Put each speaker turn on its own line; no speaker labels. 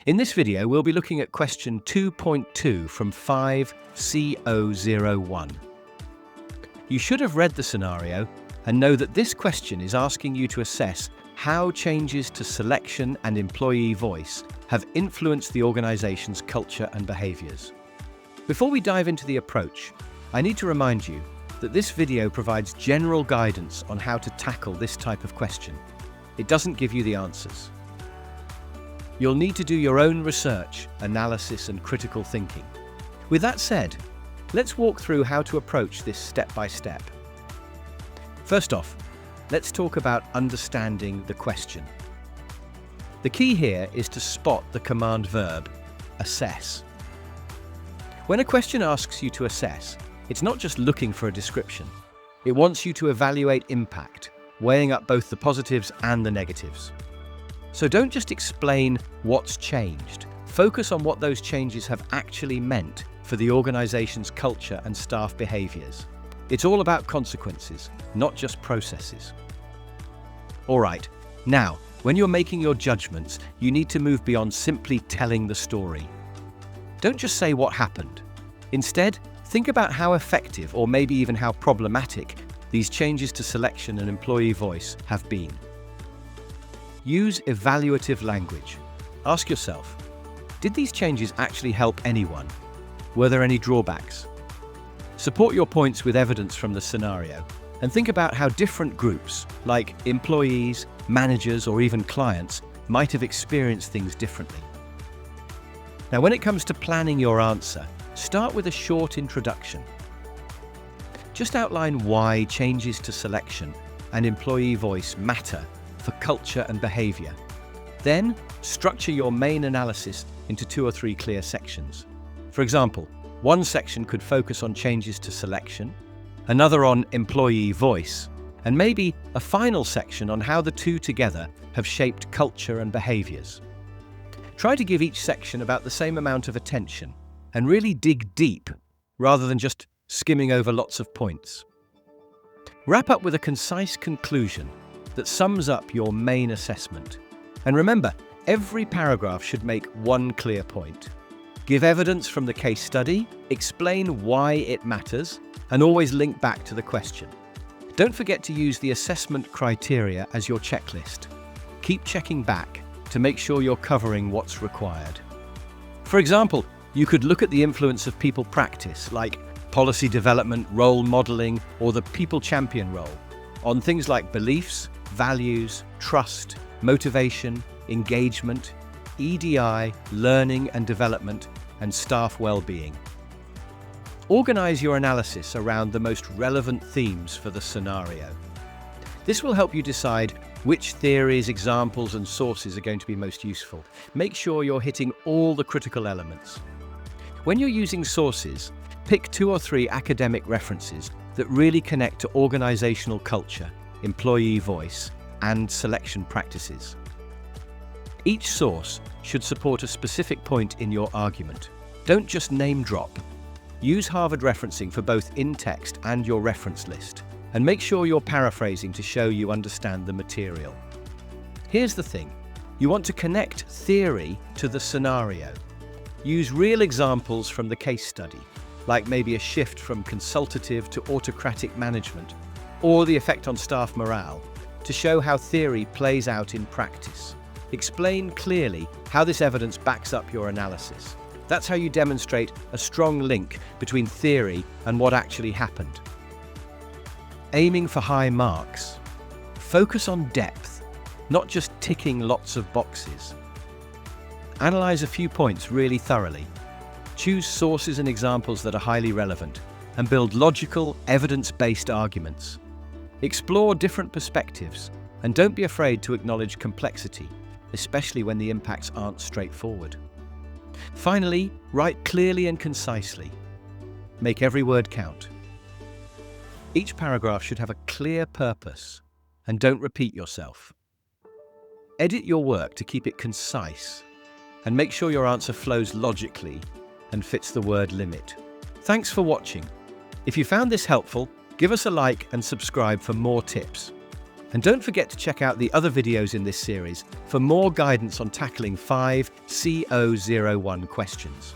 In this video, we'll be looking at question 2.2 from 5C001. You should have read the scenario and know that this question is asking you to assess how changes to selection and employee voice have influenced the organization's culture and behaviors. Before we dive into the approach, I need to remind you that this video provides general guidance on how to tackle this type of question. It doesn't give you the answers. You'll need to do your own research, analysis, and critical thinking. With that said, let's walk through how to approach this step by step. First off, let's talk about understanding the question. The key here is to spot the command verb, assess. When a question asks you to assess, it's not just looking for a description. It wants you to evaluate impact, weighing up both the positives and the negatives. So don't just explain what's changed. Focus on what those changes have actually meant for the organization's culture and staff behaviors. It's all about consequences, not just processes. All right, now, when you're making your judgments, you need to move beyond simply telling the story. Don't just say what happened. Instead, think about how effective or maybe even how problematic these changes to selection and employee voice have been. Use evaluative language. Ask yourself, did these changes actually help anyone? Were there any drawbacks? Support your points with evidence from the scenario and think about how different groups, like employees, managers, or even clients, might have experienced things differently. Now, when it comes to planning your answer, start with a short introduction. Just outline why changes to selection and employee voice matter for culture and behavior. Then, structure your main analysis into 2 or 3 clear sections. For example, one section could focus on changes to selection, another on employee voice, and maybe a final section on how the two together have shaped culture and behaviors. Try to give each section about the same amount of attention and really dig deep rather than just skimming over lots of points. Wrap up with a concise conclusion that sums up your main assessment. And remember, every paragraph should make one clear point. Give evidence from the case study, explain why it matters, and always link back to the question. Don't forget to use the assessment criteria as your checklist. Keep checking back to make sure you're covering what's required. For example, you could look at the influence of people practice, like policy development, role modeling, or the people champion role, on things like beliefs, values, trust, motivation, engagement, EDI, learning and development, and staff well-being. Organize your analysis around the most relevant themes for the scenario. This will help you decide which theories, examples, and sources are going to be most useful. Make sure you're hitting all the critical elements. When you're using sources, pick 2 or 3 academic references that really connect to organizational culture, employee voice, and selection practices. Each source should support a specific point in your argument. Don't just name drop. Use Harvard referencing for both in-text and your reference list, and make sure you're paraphrasing to show you understand the material. Here's the thing. You want to connect theory to the scenario. Use real examples from the case study, like maybe a shift from consultative to autocratic management, or the effect on staff morale, to show how theory plays out in practice. Explain clearly how this evidence backs up your analysis. That's how you demonstrate a strong link between theory and what actually happened. Aiming for high marks. Focus on depth, not just ticking lots of boxes. Analyze a few points really thoroughly. Choose sources and examples that are highly relevant, and build logical, evidence-based arguments. Explore different perspectives, and don't be afraid to acknowledge complexity, especially when the impacts aren't straightforward. Finally, write clearly and concisely. Make every word count. Each paragraph should have a clear purpose, and don't repeat yourself. Edit your work to keep it concise, and make sure your answer flows logically and fits the word limit. Thanks for watching. If you found this helpful, give us a like and subscribe for more tips. And don't forget to check out the other videos in this series for more guidance on tackling 5 CO01 questions.